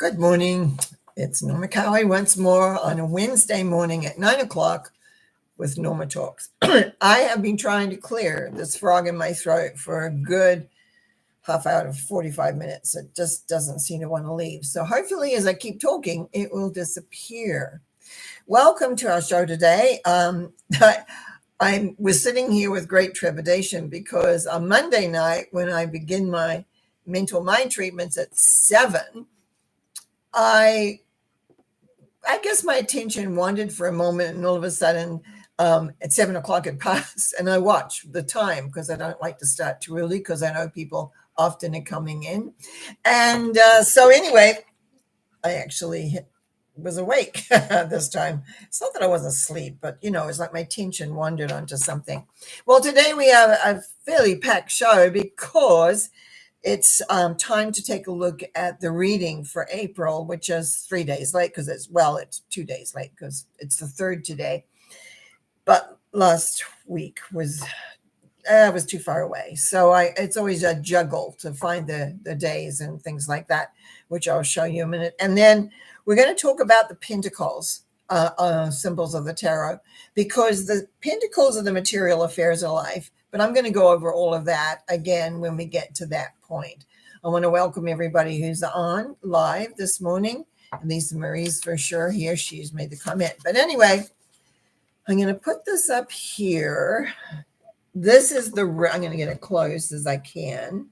Good morning. It's Norma Cowie once more on a Wednesday morning at 9 o'clock with Norma Talks. I have been trying to clear this frog in my throat for a good half hour to 45 minutes. It just doesn't seem to want to leave. So hopefully as I keep talking, it will disappear. Welcome to our show today. I was sitting here with great trepidation because on Monday night, when I begin my mental mind treatments at 7, I guess my attention wandered for a moment, and all of a sudden, at 7 o'clock it passed, and I watched the time because I don't like to start too early because I know people often are coming in. And so anyway, I actually was awake this time. It's not that I was asleep, but it's like my attention wandered onto something. Well, today we have a fairly packed show because it's time to take a look at the reading for April, which is 3 days late because it's 2 days late because it's the 3rd today. But last week was too far away. So it's always a juggle to find the days and things like that, which I'll show you in a minute. And then we're going to talk about the Pentacles, symbols of the tarot, because the Pentacles are the material affairs of life. But I'm going to go over all of that again when we get to that point. I want to welcome everybody who's on live this morning. And Lisa Marie's for sure here. She's made the comment. But anyway, I'm going to put this up here. This is I'm going to get it close as I can.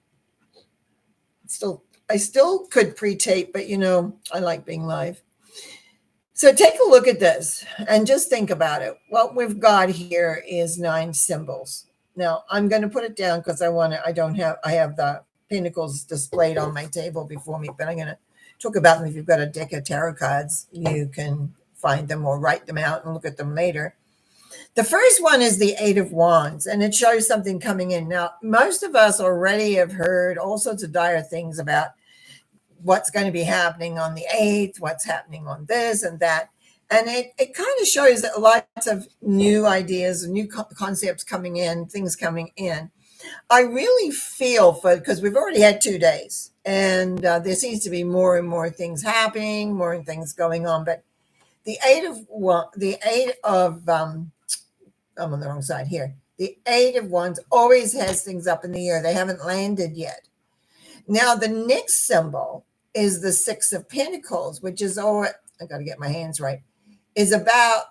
I still could pre-tape, but I like being live. So take a look at this and just think about it. What we've got here is 9 symbols. Now I'm going to put it down because I have the Pentacles displayed on my table before me, but I'm going to talk about them. If you've got a deck of tarot cards, you can find them or write them out and look at them later. The first one is the 8 of Wands, and it shows something coming in. Now, most of us already have heard all sorts of dire things about what's going to be happening on the 8th, what's happening on this and that. And it kind of shows that lots of new ideas, new concepts coming in, things coming in. I really feel because we've already had 2 days, and there seems to be more and more things happening, more things going on. But the 8 of I'm on the wrong side here. The 8 of Wands always has things up in the air. They haven't landed yet. Now, the next symbol is the 6 of Pentacles, which is, I got to get my hands right, is about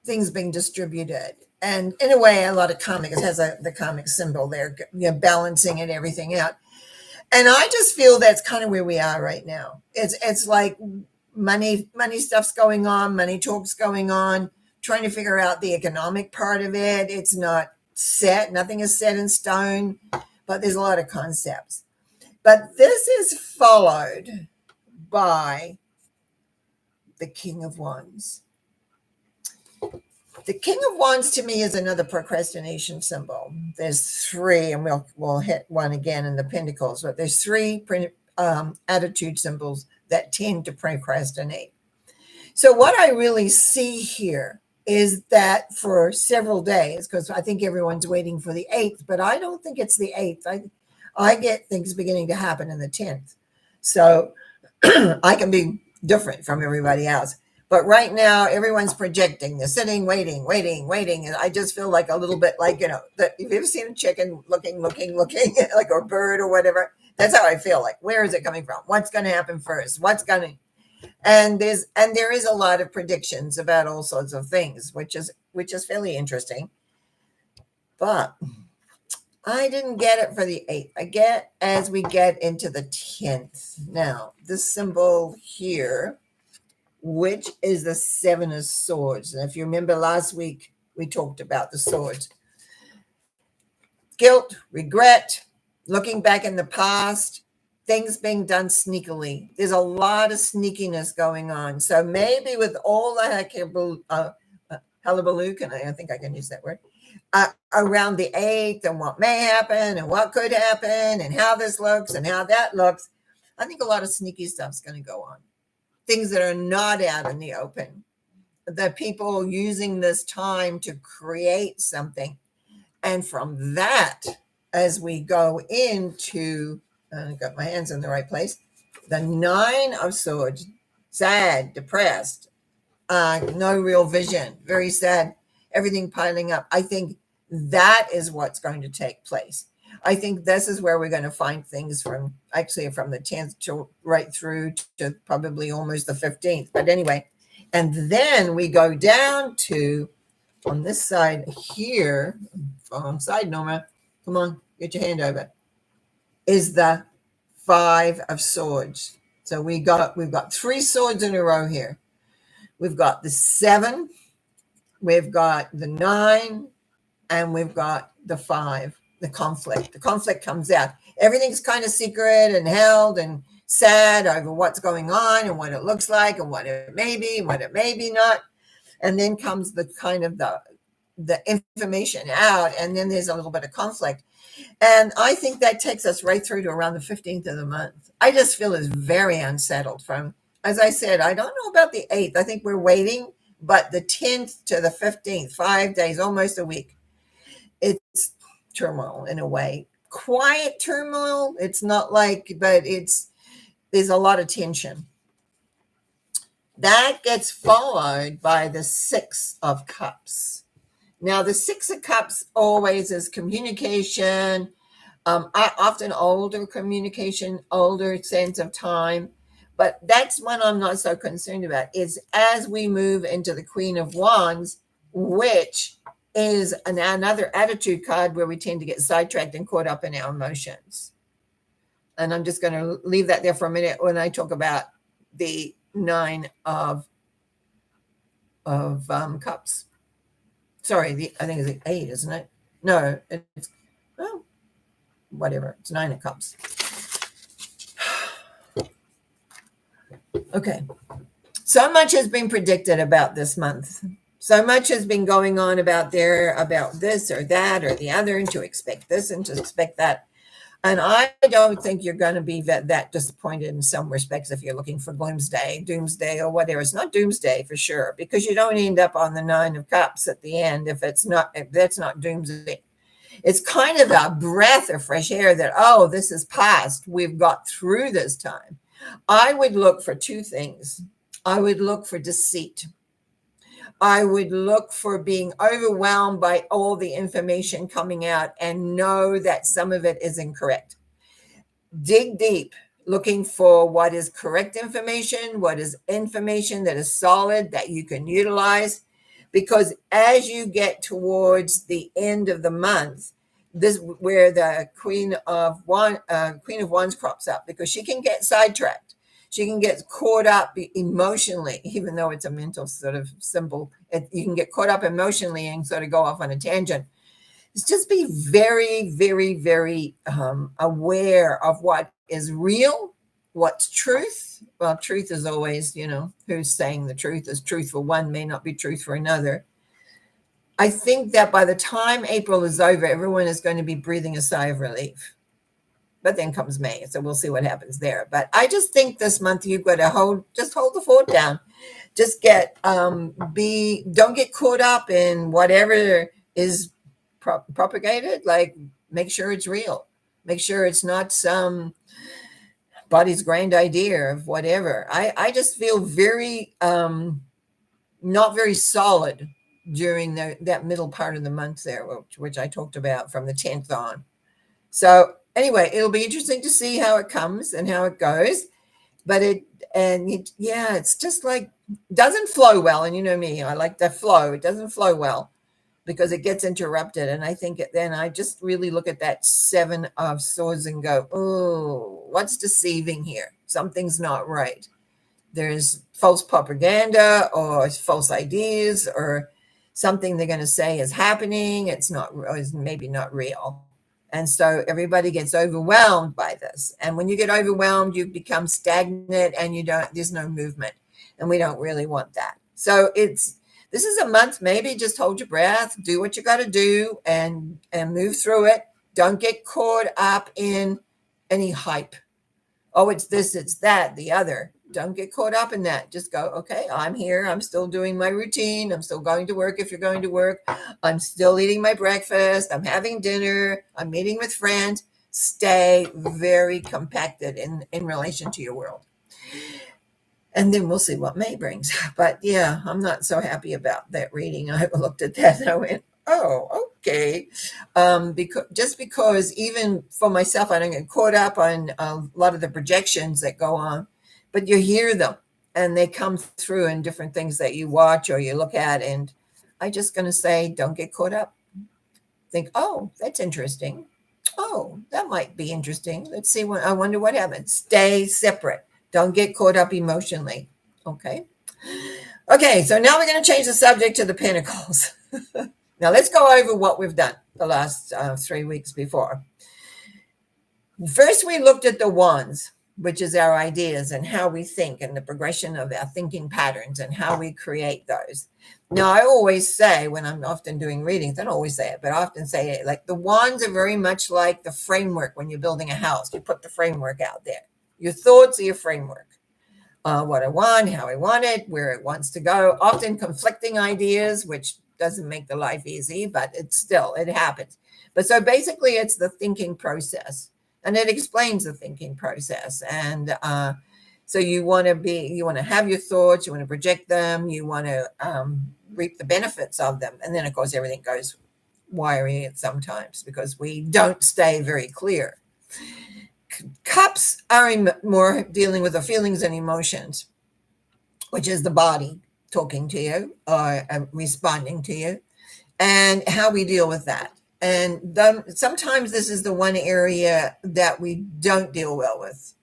things being distributed. And in a way, a lot of karmic, it has the karmic symbol there, balancing and everything out. And I just feel that's kind of where we are right now. It's like money stuff's going on, money talk's going on, trying to figure out the economic part of it. It's not set. Nothing is set in stone, but there's a lot of concepts. But this is followed by the King of Wands. The King of Wands to me is another procrastination symbol. There's 3, and we'll hit one again in the Pentacles, but there's 3 attitude symbols that tend to procrastinate. So what I really see here is that for several days, because I think everyone's waiting for the 8th, but I don't think it's the 8th. I get things beginning to happen in the 10th. So I can be different from everybody else. But right now, everyone's projecting. They're sitting, waiting. And I just feel like a little bit like, have you ever seen a chicken looking, like a bird or whatever? That's how I feel like. Where is it coming from? What's going to happen first? And there is a lot of predictions about all sorts of things, which is fairly interesting. But I didn't get it for the 8th. I get as we get into the 10th. Now, this symbol here, which is the 7 of Swords. And if you remember last week, we talked about the swords. Guilt, regret, looking back in the past, things being done sneakily. There's a lot of sneakiness going on. So maybe with all the hullabaloo, I think I can use that word, around the 8th and what may happen and what could happen and how this looks and how that looks, I think a lot of sneaky stuff's going to go on. Things that are not out in the open. The people using this time to create something. And from that, as we go into, I got my hands in the right place, The Nine of Swords, sad, depressed, no real vision, very sad, everything piling up. I think that is what's going to take place. I think this is where we're going to find things from the 10th to right through to probably almost the 15th. But anyway, and then we go down to on this side here, wrong side, Norma. Come on, get your hand over. Is the Five of Swords. So we've got 3 swords in a row here. We've got the 7, we've got the 9, and we've got the 5. The conflict comes out. Everything's kind of secret and held and sad over what's going on and what it looks like and what it may be and what it may be not. And then comes the kind of the information out, and then there's a little bit of conflict. And I think that takes us right through to around the 15th of the month. I just feel is very unsettled from, as I said, I don't know about the 8th. I think we're waiting, but the 10th to the 15th, 5 days, almost a week. It's turmoil in a way. Quiet turmoil. It's not like, but there's a lot of tension. That gets followed by the 6 of Cups. Now, the 6 of Cups always is communication, often older communication, older sense of time. But that's one I'm not so concerned about, is as we move into the Queen of Wands, which is another attitude card where we tend to get sidetracked and caught up in our emotions. And I'm just going to leave that there for a minute when I talk about the 9 of Cups. Sorry, I think it's 8, isn't it? No, it's, well, whatever. It's 9 of Cups. Okay. So much has been predicted about this month. So much has been going on about this or that or the other, and to expect this and to expect that. And I don't think you're going to be that disappointed in some respects if you're looking for doomsday, or whatever. It's not doomsday for sure, because you don't end up on the 9 of Cups at the end if that's not doomsday. It's kind of a breath of fresh air that, oh, this is past. We've got through this time. I would look for 2 things. I would look for deceit. I would look for being overwhelmed by all the information coming out and know that some of it is incorrect. Dig deep, looking for what is correct information, what is information that is solid, that you can utilize. Because as you get towards the end of the month, this is where the Queen of Wands crops up, because she can get sidetracked. She can get caught up emotionally, even though it's a mental sort of symbol. You can get caught up emotionally and sort of go off on a tangent. It's just be very, very, very aware of what is real, what's truth. Well, truth is always, who's saying the truth is truth for one may not be truth for another. I think that by the time April is over, everyone is going to be breathing a sigh of relief. But then comes May, so we'll see what happens there. But I just think this month you've got to hold the fort down. Just don't get caught up in whatever is propagated. Like, make sure it's real. Make sure it's not some body's grand idea of whatever. I just feel very not very solid during that middle part of the month there, which I talked about from the 10th on. So anyway, it'll be interesting to see how it comes and how it goes. But it's just like, doesn't flow well. And you know me, I like the flow. It doesn't flow well because it gets interrupted. And I think then I just really look at that 7 of Swords and go, oh, what's deceiving here? Something's not right. There's false propaganda or false ideas or something they're going to say is happening. It's maybe not real. And so everybody gets overwhelmed by this. And when you get overwhelmed, you become stagnant and there's no movement. And we don't really want that. So this is a month, maybe just hold your breath, do what you got to do and move through it. Don't get caught up in any hype. Oh, it's this, it's that, the other. Don't get caught up in that. Just go, okay, I'm here. I'm still doing my routine. I'm still going to work if you're going to work. I'm still eating my breakfast. I'm having dinner. I'm meeting with friends. Stay very compacted in relation to your world. And then we'll see what May brings. But yeah, I'm not so happy about that reading. I looked at that and I went, oh, okay. Because even for myself, I don't get caught up on a lot of the projections that go on, but you hear them and they come through in different things that you watch or you look at. And I'm just going to say, don't get caught up. Think, oh, that's interesting. Oh, that might be interesting. Let's see what I wonder what happens. Stay separate. Don't get caught up emotionally. Okay. Okay, so now we're going to change the subject to the Pentacles. Now let's go over what we've done the last 3 weeks before. First, we looked at the wands, which is our ideas and how we think and the progression of our thinking patterns and how we create those. Now, I always say when I'm often doing readings, I don't always say it, but I often say it, like the wands are very much like the framework when you're building a house. You put the framework out there. Your thoughts are your framework. What I want, how I want it, where it wants to go. Often conflicting ideas, which doesn't make the life easy, but it happens. But so basically it's the thinking process. And it explains the thinking process. And so you want to have your thoughts, you want to project them, you want to reap the benefits of them. And then, of course, everything goes wiry sometimes because we don't stay very clear. Cups are more dealing with the feelings and emotions, which is the body talking to you or responding to you, and how we deal with that. And sometimes this is the one area that we don't deal well with.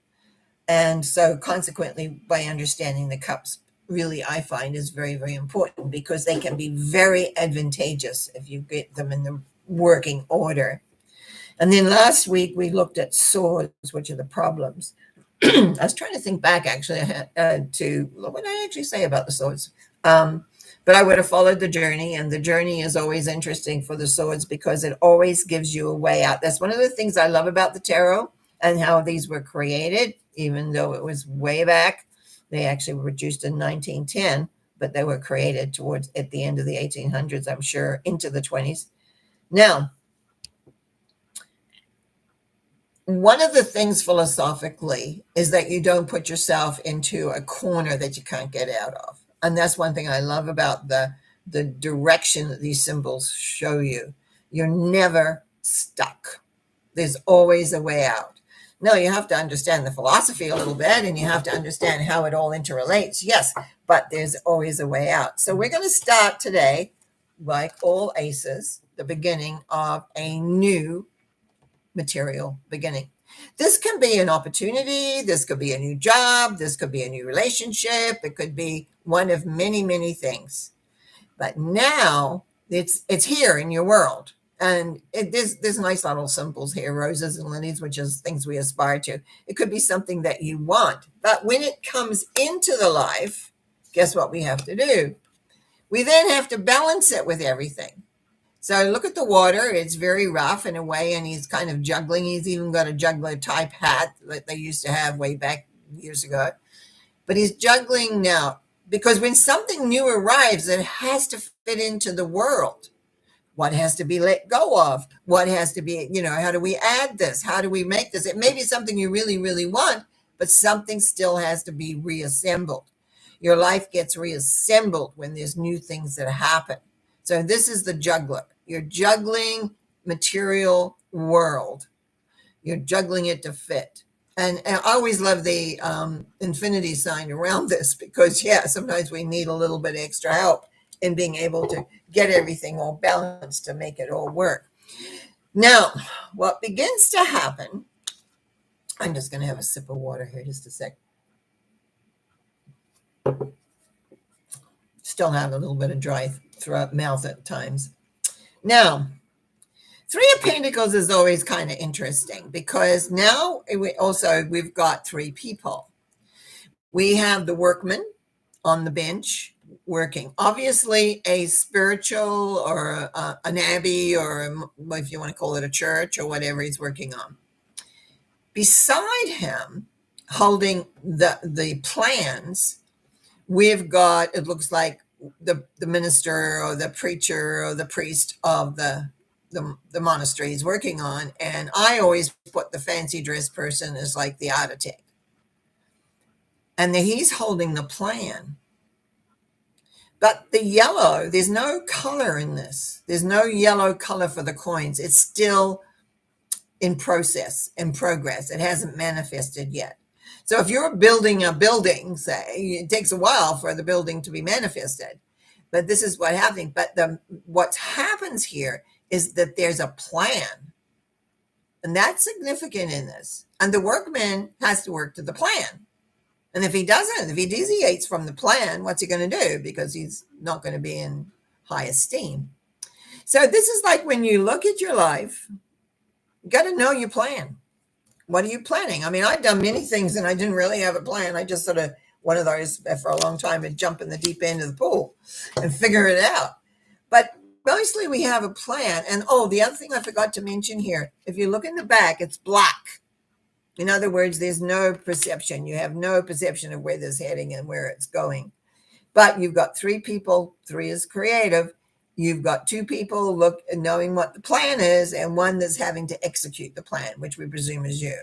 And so consequently, by understanding the cups, really, I find is very, very important because they can be very advantageous if you get them in the working order. And then last week, we looked at swords, which are the problems. I was trying to think back, actually, to what did I actually say about the swords? But I would have followed the journey, and the journey is always interesting for the swords because it always gives you a way out. That's one of the things I love about the tarot and how these were created, even though it was way back. They actually were produced in 1910, but they were created at the end of the 1800s, I'm sure, into the 20s. Now, one of the things philosophically is that you don't put yourself into a corner that you can't get out of. And that's one thing I love about the direction that these symbols show you. You're never stuck. There's always a way out. Now, you have to understand the philosophy a little bit and you have to understand how it all interrelates. Yes, but there's always a way out. So we're going to start today, like all aces, the beginning of a new material beginning. This can be an opportunity. This could be a new job. This could be a new relationship. It could be one of many, many things. But now it's here in your world. And there's nice little symbols here, roses and lilies, which is things we aspire to. It could be something that you want. But when it comes into the life, guess what we have to do? We then have to balance it with everything. So look at the water. It's very rough in a way, and he's kind of juggling. He's even got a juggler type hat that they used to have way back years ago. But he's juggling now because when something new arrives, it has to fit into the world. What has to be let go of? What has to be, how do we add this? How do we make this? It may be something you really, really want, but something still has to be reassembled. Your life gets reassembled when there's new things that happen. So this is the juggler. You're juggling material world. You're juggling it to fit. And I always love the infinity sign around this because, sometimes we need a little bit extra help in being able to get everything all balanced to make it all work. Now, what begins to happen, I'm just going to have a sip of water here just a sec. Still have a little bit of dry throat, mouth at times. Now, Three of Pentacles is always kind of interesting because now we've got three people. We have the workman on the bench working. Obviously, a spiritual or an abbey or if you want to call it a church or whatever he's working on. Beside him, holding the plans, we've got, it looks like the minister or the preacher or the priest of the the monastery he's working on. And I always put the fancy dress person as like the architect. And he's holding the plan. But the yellow, there's no color in this. There's no yellow color for the coins. It's still in process, in progress. It hasn't manifested yet. So if you're building a building, say, it takes a while for the building to be manifested. But this is what's happening. But what happens here is that there's a plan. And that's significant in this. And the workman has to work to the plan. And if he doesn't, if he deviates from the plan, what's he going to do? Because he's not going to be in high esteem. So this is like when you look at your life, you got to know your plan. What are you planning? I mean, I've done many things and I didn't really have a plan. I just sort of, one of those for a long time, and jump in the deep end of the pool and figure it out. But mostly we have a plan. And the other thing I forgot to mention here, if you look in the back, it's black. In other words, there's no perception. You have no perception of where this is heading and where it's going. But you've got 3 people. 3 is creative. You've got 2 people knowing what the plan is, and 1 that's having to execute the plan, which we presume is you.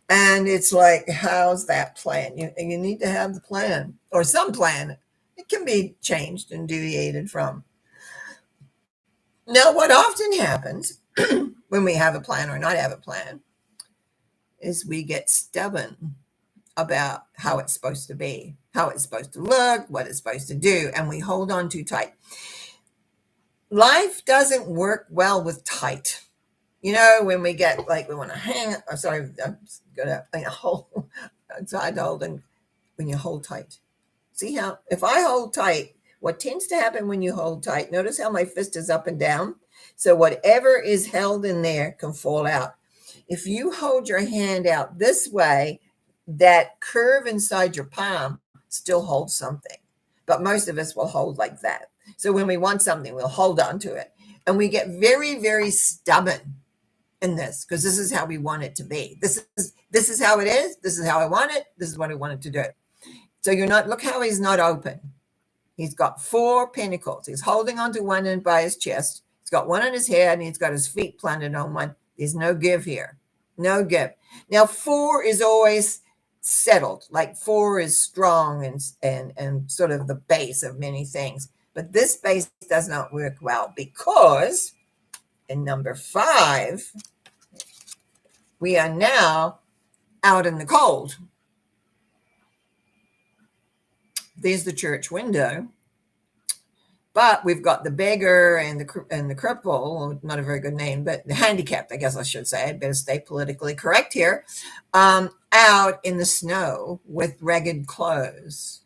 And it's like, how's that plan? You need to have the plan, or some plan. It can be changed and deviated from. Now, what often happens when we have a plan or not have a plan is we get stubborn about how it's supposed to be, how it's supposed to look, what it's supposed to do, and we hold on too tight. Life doesn't work well with tight. You know, when we get like we want to hang, I'm sorry, I'm going to hold, it's hard to hold, and when you hold tight. See how, if I hold tight, what tends to happen when you hold tight, notice how my fist is up and down. So whatever is held in there can fall out. If you hold your hand out this way, that curve inside your palm still holds something. But most of us will hold like that. So when we want something, we'll hold on to it. And we get very, very stubborn in this, because this is how we want it to be. This is how it is. This is how I want it. This is what I want it to do. So look how he's not open. He's got 4 pentacles. He's holding onto one end by his chest. He's got 1 on his head, and he's got his feet planted on one. There's no give here. No give. Now, 4 is always settled. Like 4 is strong and sort of the base of many things. But this base does not work well, because in number 5, we are now out in the cold. There's the church window. But we've got the beggar and the cripple, not a very good name, but the handicapped, I guess I should say. I'd better stay politically correct here. Out in the snow with ragged clothes.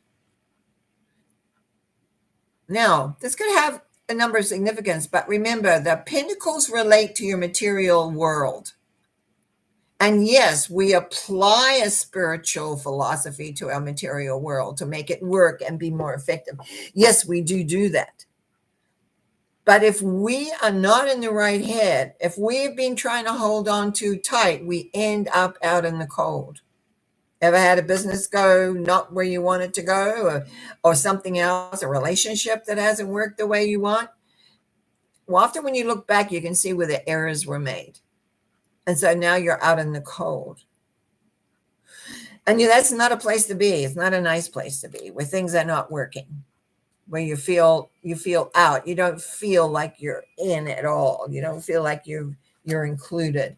Now, this could have a number of significance, but remember, the pentacles relate to your material world. And yes, we apply a spiritual philosophy to our material world to make it work and be more effective. Yes, we do that. But if we are not in the right head, if we've been trying to hold on too tight, we end up out in the cold. Ever had a business go not where you want it to go, or something else, a relationship that hasn't worked the way you want? Well, often when you look back, you can see where the errors were made. And so now you're out in the cold. And that's not a place to be. It's not a nice place to be, where things are not working, where you feel out. You don't feel like you're in at all. You don't feel like you're included.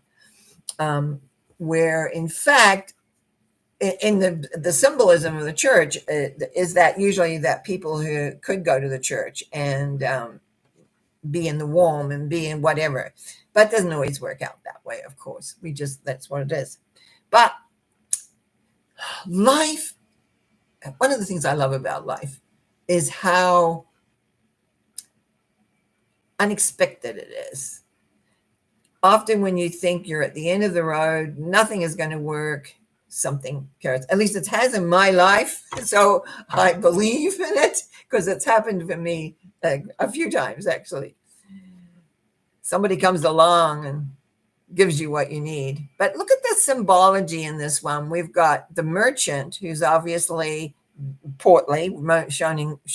Where, in fact, in the symbolism of the church is that usually that people who could go to the church and be in the warm and be in whatever. But it doesn't always work out that way, of course. That's what it is. But life, one of the things I love about life is how unexpected it is. Often when you think you're at the end of the road, nothing is going to work, something occurs. At least it has in my life. So I believe in it, because it's happened for me a few times, actually. Somebody comes along and gives you what you need. But look at the symbology in this one. We've got the merchant, who's obviously portly, showing,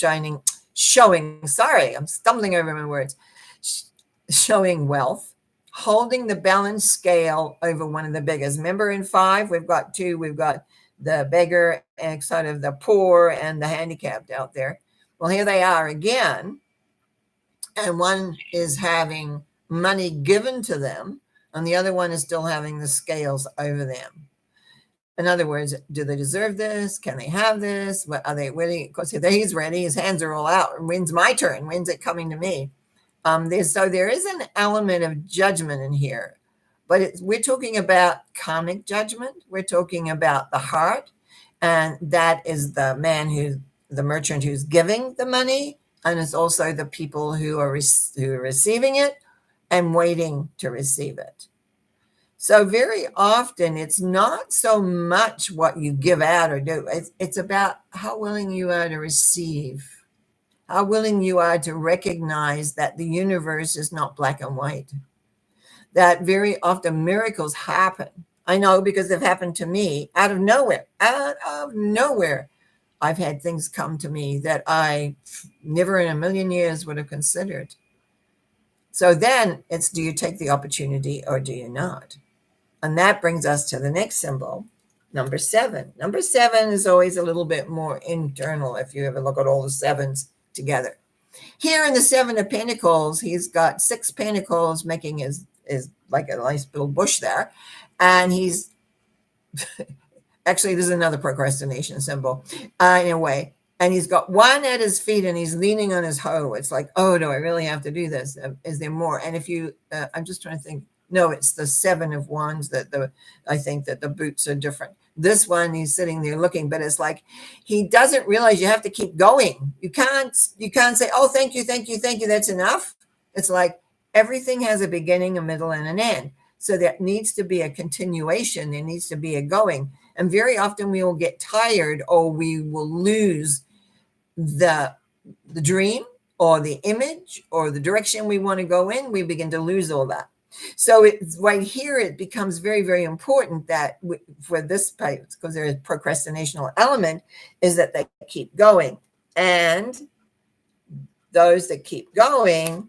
sorry, I'm stumbling over my words, showing wealth, holding the balanced scale over one of the beggars. Remember in 5, we've got 2, we've got the beggar and sort of the poor and the handicapped out there. Well, here they are again. And one is having money given to them, and the other one is still having the scales over them. In other words, do they deserve this? Can they have this? What are they ready? Of course, he's ready. His hands are all out. When's my turn? When's it coming to me? So there is an element of judgment in here, but we're talking about karmic judgment. We're talking about the heart, and that is the man the merchant who's giving the money, and it's also the people who are receiving it and waiting to receive it. So very often it's not so much what you give out or do. It's about how willing you are to receive, how willing you are to recognize that the universe is not black and white, that very often miracles happen. I know because they've happened to me out of nowhere, I've had things come to me that I never in a million years would have considered. So then it's, do you take the opportunity or do you not? And that brings us to the next symbol, number 7. Number 7 is always a little bit more internal if you ever look at all the 7s together. Here in the 7 of Pentacles, he's got 6 pentacles making his like a nice little bush there. And he's, actually, there's another procrastination symbol in a way. And he's got one at his feet and he's leaning on his hoe. It's like, oh, do I really have to do this? Is there more? And if you, I'm just trying to think. No, it's the 7 of Wands that I think that the boots are different. This one, he's sitting there looking, but it's like he doesn't realize you have to keep going. You can't say, oh, thank you, that's enough. It's like everything has a beginning, a middle, and an end. So there needs to be a continuation. There needs to be a going. And very often we will get tired or we will lose the dream or the image or the direction we want to go in. We begin to lose all that. So it's right here, it becomes very, very important that for this type, because there is procrastinational element, is that they keep going. And those that keep going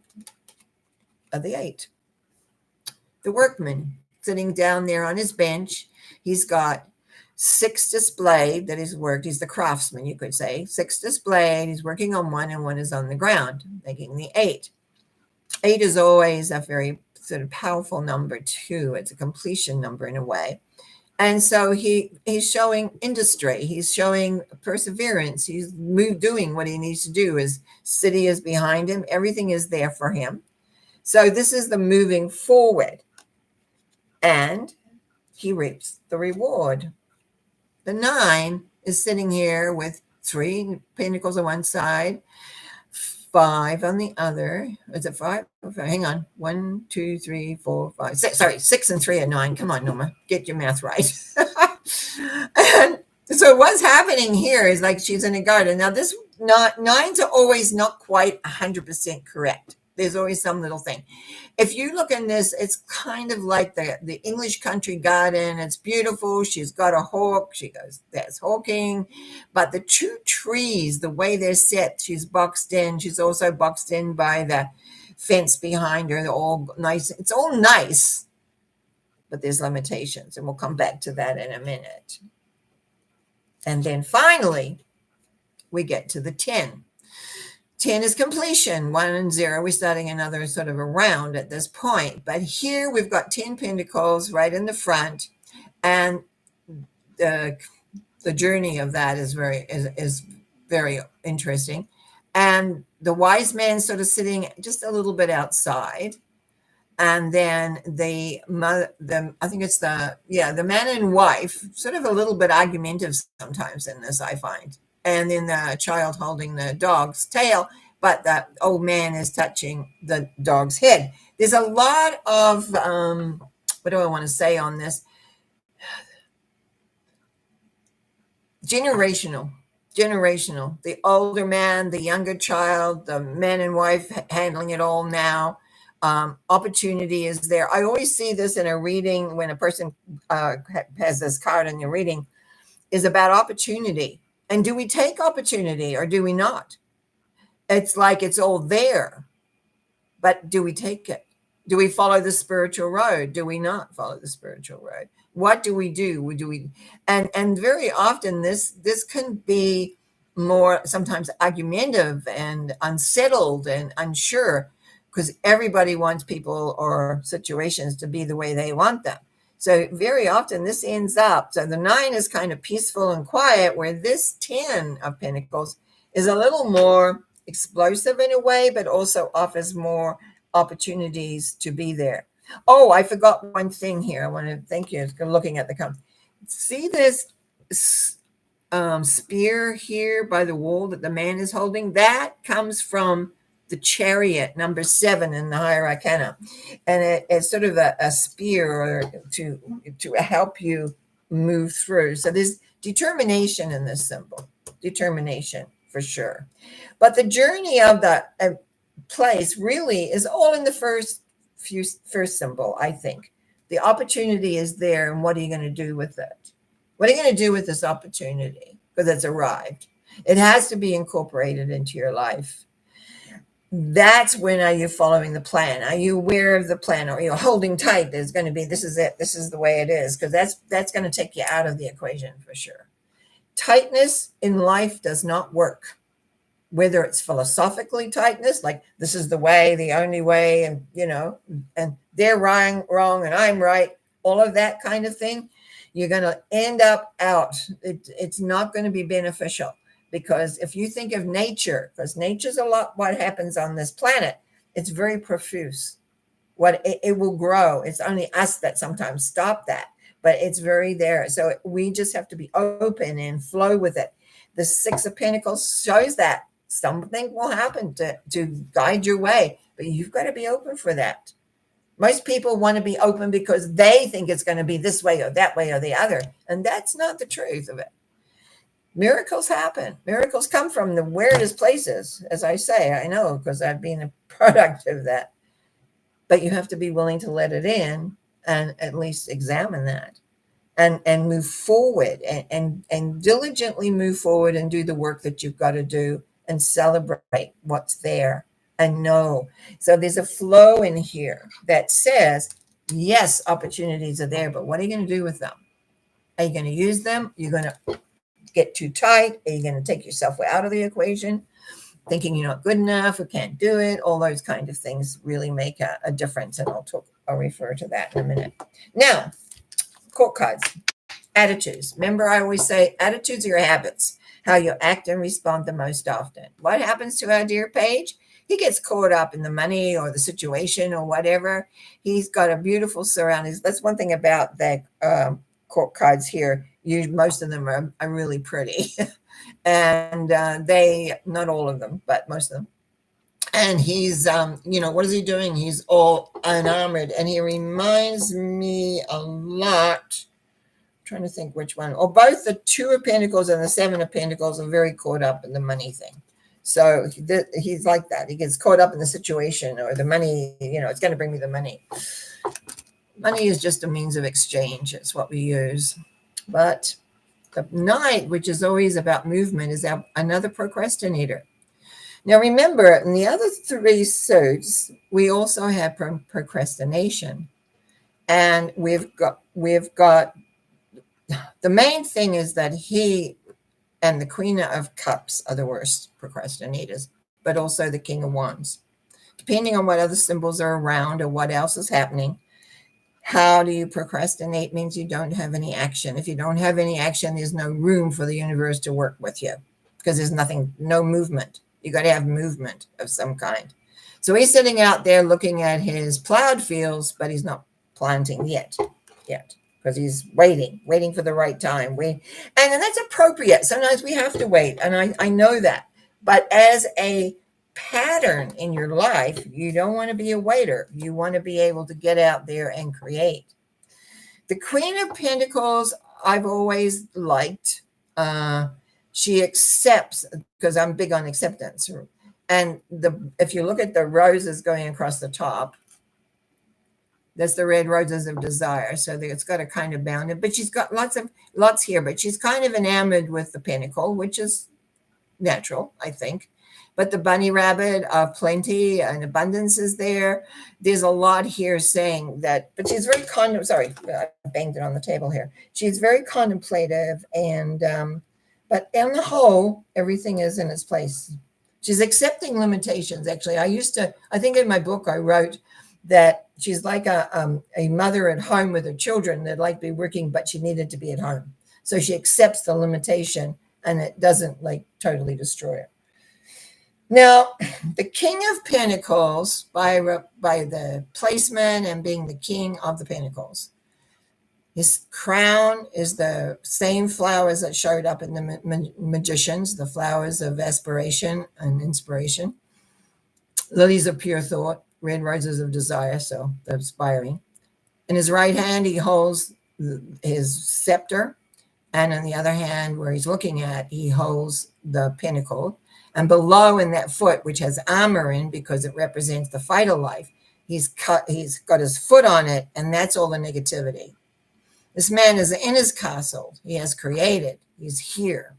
are the 8. The workman sitting down there on his bench. He's got 6 displayed that he's worked. He's the craftsman, you could say. 6 displayed. He's working on one and one is on the ground, making the 8. 8 is always a very sort of powerful number too. It's a completion number in a way. And so he's showing industry. He's showing perseverance. He's doing what he needs to do. His city is behind him. Everything is there for him. So this is the moving forward. And he reaps the reward. The 9 is sitting here with 3 pentacles on one side, 5 on the other. Is it 5? Hang on. 1, 2, 3, 4, 5, 6. Sorry, 6 and 3 are 9. Come on, Norma. Get your math right. And so what's happening here is like she's in a garden. Now, this 9s are always not quite 100% correct. There's always some little thing. If you look in this, it's kind of like the English country garden. It's beautiful. She's got a hawk. She goes, there's hawking. But the 2 trees, the way they're set, she's boxed in. She's also boxed in by the fence behind her. They're all nice. It's all nice, but there's limitations. And we'll come back to that in a minute. And then finally, we get to the 10. 10 is completion. 1 and 0. We're starting another sort of a round at this point. But here we've got 10 pentacles right in the front. And the journey of that is very interesting. And the wise man sort of sitting just a little bit outside. And then I think it's the man and wife, sort of a little bit argumentative sometimes in this, I find. And then the child holding the dog's tail, but the old man is touching the dog's head. There's a lot of, what do I want to say on this? Generational. The older man, the younger child, the man and wife handling it all now. Opportunity is there. I always see this in a reading when a person has this card in the reading, is about opportunity. And do we take opportunity or do we not? It's like it's all there, but do we take it? Do we follow the spiritual road? Do we not follow the spiritual road? What do we do? And very often this can be more sometimes argumentative and unsettled and unsure, because everybody wants people or situations to be the way they want them. So very often this ends up, so the 9 is kind of peaceful and quiet, where this 10 of Pentacles is a little more explosive in a way, but also offers more opportunities to be there. Oh, I forgot one thing here. I want to thank you for looking at the comments. See this spear here by the wall that the man is holding? That comes from the Chariot, number 7 in the Higher Arcana. And it's sort of a spear to help you move through. So there's determination in this symbol. Determination, for sure. But the journey of the place really is all in the first symbol, I think. The opportunity is there, and what are you going to do with it? What are you going to do with this opportunity? Because it's arrived. It has to be incorporated into your life. That's when are you following the plan? Are you aware of the plan? Or are you holding tight? There's going to be, this is it. This is the way it is. Because that's going to take you out of the equation for sure. Tightness in life does not work. Whether it's philosophically tightness, like this is the way, the only way, and and they're wrong and I'm right, all of that kind of thing, you're going to end up out. It's not going to be beneficial, because if you think of nature, because nature's a lot what happens on this planet, it's very profuse. What it will grow. It's only us that sometimes stop that, but it's very there. So we just have to be open and flow with it. The 6 of Pentacles shows that something will happen to guide your way, but you've got to be open for that. Most people want to be open because they think it's going to be this way or that way or the other, and that's not the truth of it. Miracles happen. Miracles come from the weirdest places, as I say. I know, because I've been a product of that. But you have to be willing to let it in and at least examine that and move forward and diligently move forward and do the work that you've got to do and celebrate what's there and know. So there's a flow in here that says, yes, opportunities are there, but what are you going to do with them? Are you going to use them? You're going to get too tight? Are you going to take yourself out of the equation, thinking you're not good enough or can't do it? All those kind of things really make a difference, and I'll refer to that in a minute. Now, court cards, attitudes. Remember, I always say attitudes are your habits, how you act and respond the most often. What happens to our dear Page? He gets caught up in the money or the situation or whatever. He's got a beautiful surroundings. That's one thing about the court cards here. Most of them are really pretty. And they, not all of them, but most of them. And he's, what is he doing? He's all unarmored. And he reminds me a lot, trying to think which one. Or both the 2 of Pentacles and the 7 of Pentacles are very caught up in the money thing. So he's like that. He gets caught up in the situation or the money, it's going to bring me the money. Money is just a means of exchange. It's what we use. But the Knight, which is always about movement, is another procrastinator. Now, remember, in the other 3 suits, we also have procrastination. And we've got the main thing is that he and the Queen of Cups are the worst procrastinators, but also the King of Wands. Depending on what other symbols are around or what else is happening, how do you procrastinate means you don't have any action. If you don't have any action, there's no room for the universe to work with you, because there's no movement. You got to have movement of some kind. So he's sitting out there looking at his plowed fields, but he's not planting yet, because he's waiting for the right time. And that's appropriate. Sometimes we have to wait, and I know that. But as a pattern in your life, you don't want to be a waiter. You want to be able to get out there and create. The Queen of Pentacles, I've always liked. She accepts, because I'm big on acceptance. And if you look at the roses going across the top, that's the red roses of desire. So it's got a kind of bound, but she's got lots here, but she's kind of enamored with the pentacle, which is natural, I think. But the bunny rabbit of plenty and abundance is there. There's a lot here saying that, but she's very sorry, I banged it on the table here. She's very contemplative, and but on the whole, everything is in its place. She's accepting limitations. Actually, I think in my book I wrote that she's like a mother at home with her children that like to be working, but she needed to be at home. So she accepts the limitation, and it doesn't like totally destroy her. Now, the King of Pentacles, by the placement and being the King of the Pentacles, his crown is the same flowers that showed up in the Magicians, the flowers of aspiration and inspiration. Lilies of pure thought, red roses of desire, so the aspiring. In his right hand, he holds his scepter, and in the other hand, where he's looking at, he holds the pentacle. And below in that foot, which has armor in because it represents the fighter life, he's got his foot on it, and that's all the negativity. This man is in his castle. He has created. He's here.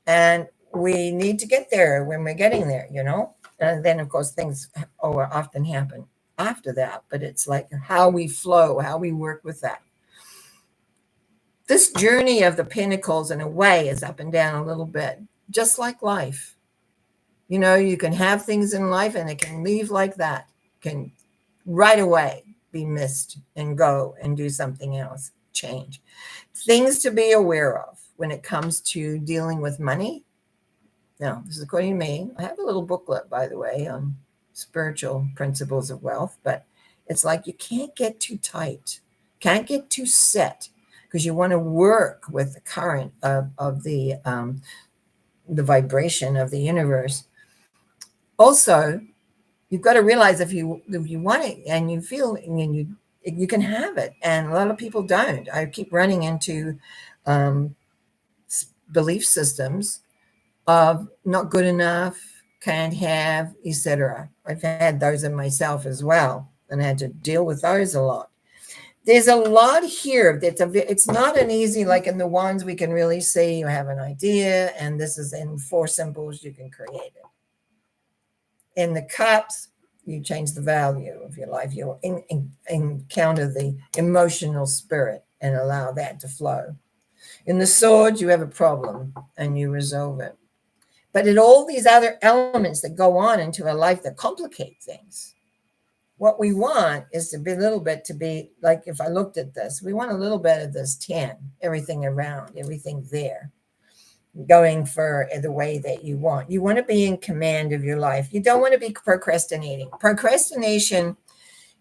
And we need to get there when we're getting there, you know? And then, of course, things often happen after that. But it's like how we flow, how we work with that. This journey of the pentacles, in a way, is up and down a little bit, just like life. You know, you can have things in life and it can leave like that, can right away be missed and go and do something else, change. Things to be aware of when it comes to dealing with money. Now, this is according to me. I have a little booklet, by the way, on spiritual principles of wealth, but it's like you can't get too tight, can't get too set, because you want to work with the current of the vibration of the universe. Also, you've got to realize if you want it and you feel and you can have it, and a lot of people don't. I keep running into belief systems of not good enough, can't have, etc. I've had those in myself as well, and I had to deal with those a lot. There's a lot here it's not an easy, like in the ones we can really see, you have an idea, and this is in 4 symbols, you can create it. In the cups, you change the value of your life. You encounter the emotional spirit and allow that to flow. In the swords, you have a problem and you resolve it. But in all these other elements that go on into a life that complicate things, what we want is to be a little bit, to be like, if I looked at this, we want a little bit of this 10, everything around, everything there, going for the way that you want. You want to be in command of your life. You don't want to be procrastinating. Procrastination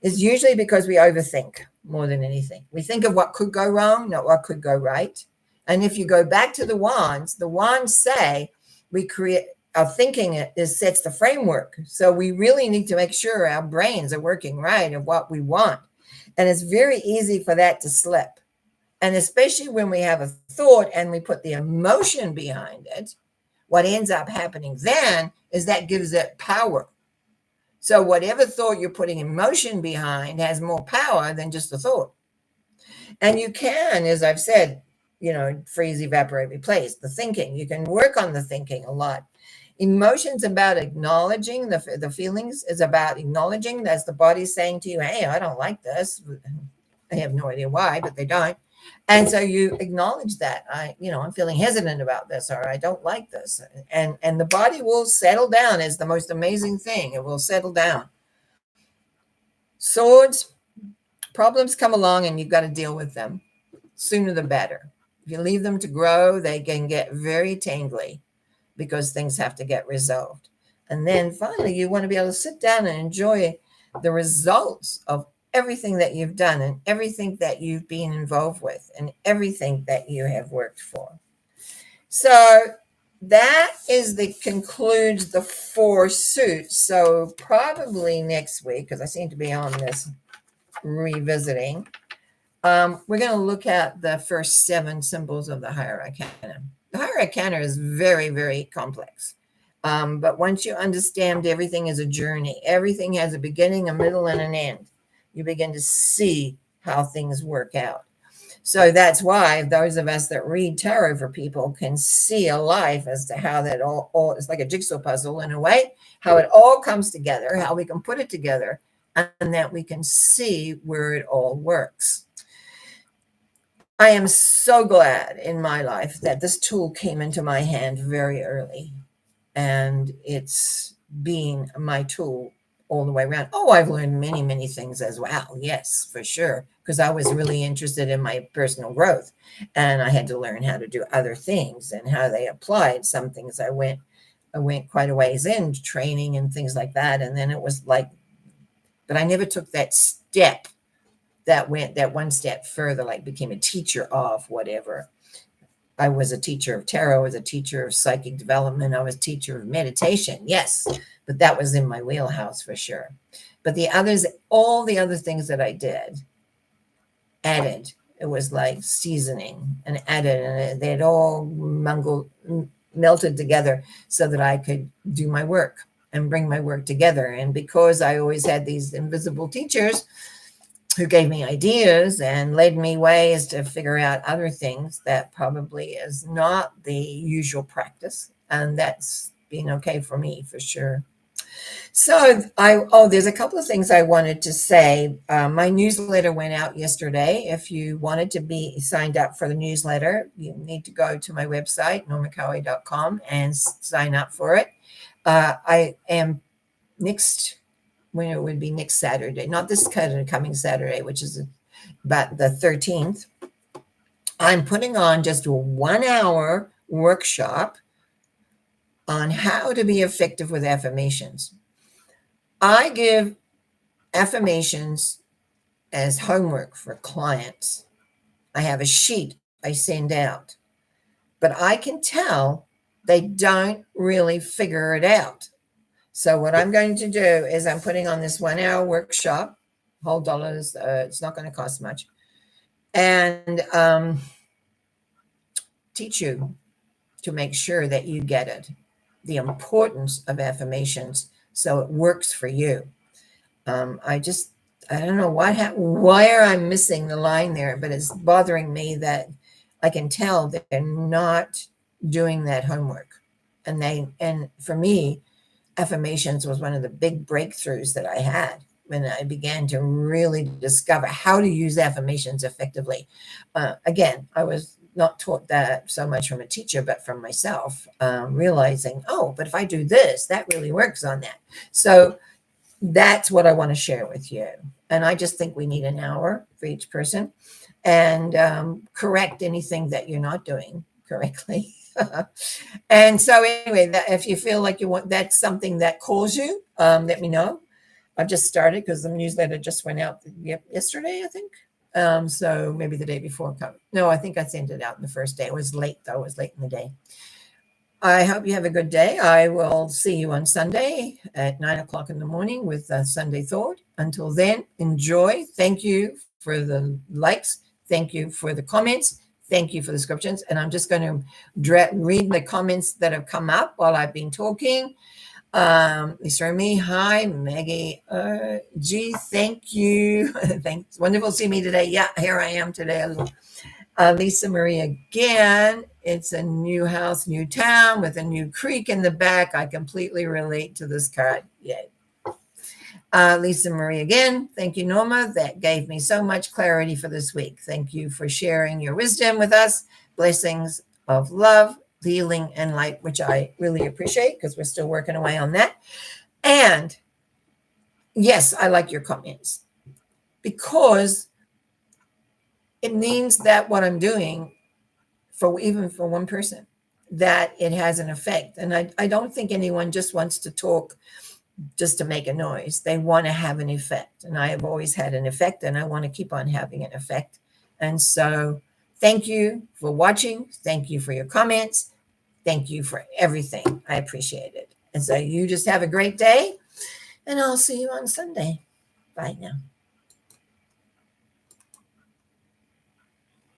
is usually because we overthink more than anything. We think of what could go wrong, not what could go right. And if you go back to the wands say we create our thinking sets the framework. So we really need to make sure our brains are working right of what we want. And it's very easy for that to slip. And especially when we have a thought and we put the emotion behind it, what ends up happening then is that gives it power. So whatever thought you're putting emotion behind has more power than just a thought. And you can, as I've said, freeze, evaporate, replace the thinking. You can work on the thinking a lot. Emotions about acknowledging the feelings, is about acknowledging that's the body saying to you, hey, I don't like this. I have no idea why, but they don't. And so you acknowledge that I'm feeling hesitant about this, or I don't like this. And the body will settle down is the most amazing thing. It will settle down. Swords, problems come along and you've got to deal with them. Sooner the better. If you leave them to grow, they can get very tangly because things have to get resolved. And then finally, you want to be able to sit down and enjoy the results of everything that you've done and everything that you've been involved with and everything that you have worked for. So that concludes the 4 suits. So probably next week, because I seem to be on this revisiting, we're going to look at the first 7 symbols of the Higher Arcana. The Higher Arcana is very, very complex. But once you understand everything is a journey, everything has a beginning, a middle, and an end, you begin to see how things work out. So that's why those of us that read tarot for people can see a life as to how that all it's like a jigsaw puzzle in a way, how it all comes together, how we can put it together, and that we can see where it all works. I am so glad in my life that this tool came into my hand very early, and it's been my tool all the way around. Oh, I've learned many, many things as well. Yes, for sure. Because I was really interested in my personal growth, and I had to learn how to do other things and how they applied. Some things I went quite a ways in training and things like that. And then it was like, but I never took that step that went that one step further, like became a teacher of whatever. I was a teacher of tarot, I was a teacher of psychic development, I was a teacher of meditation. Yes, but that was in my wheelhouse for sure. But the others, all the other things that I did added. It was like seasoning and added, and they'd all melted together so that I could do my work and bring my work together. And because I always had these invisible teachers who gave me ideas and led me ways to figure out other things that probably is not the usual practice. And that's been okay for me for sure. So there's a couple of things I wanted to say. My newsletter went out yesterday. If you wanted to be signed up for the newsletter, you need to go to my website, normacowie.com, and sign up for it. I am when it would be next Saturday, not this coming Saturday, which is about the 13th. I'm putting on just a 1-hour workshop on how to be effective with affirmations. I give affirmations as homework for clients. I have a sheet I send out, but I can tell they don't really figure it out. So what I'm going to do is I'm putting on this 1-hour workshop, whole dollars. It's not going to cost much, and teach you to make sure that you get it, the importance of affirmations, so it works for you. I don't know why I'm missing the line there, but it's bothering me that I can tell that they're not doing that homework. And for me, affirmations was one of the big breakthroughs that I had when I began to really discover how to use affirmations effectively. Again, I was not taught that so much from a teacher, but from myself, realizing, but if I do this, that really works on that. So that's what I want to share with you. And I just think we need an hour for each person, and correct anything that you're not doing correctly. And so anyway, if you feel like that's something that calls you, let me know. I've just started because the newsletter just went out yesterday, I think. So maybe the day before. No, I think I sent it out the first day. It was late though. It was late in the day. I hope you have a good day. I will see you on Sunday at 9:00 in the morning with Sunday Thought. Until then, enjoy. Thank you for the likes. Thank you for the comments. Thank you for the descriptions. And I'm just going to read the comments that have come up while I've been talking. Lisa me, hi, Maggie. G, thank you. Thanks. Wonderful to see me today. Yeah, here I am today. Lisa Marie again. It's a new house, new town with a new creek in the back. I completely relate to this card. Yay. Lisa Marie again. Thank you, Norma. That gave me so much clarity for this week. Thank you for sharing your wisdom with us. Blessings of love, healing, and light, which I really appreciate because we're still working away on that. And yes, I like your comments because it means that what I'm doing even for one person, that it has an effect. And I don't think anyone just wants to talk just to make a noise. They want to have an effect. And I have always had an effect, and I want to keep on having an effect. And so thank you for watching. Thank you for your comments. Thank you for everything. I appreciate it. And so you just have a great day, and I'll see you on Sunday. Bye now.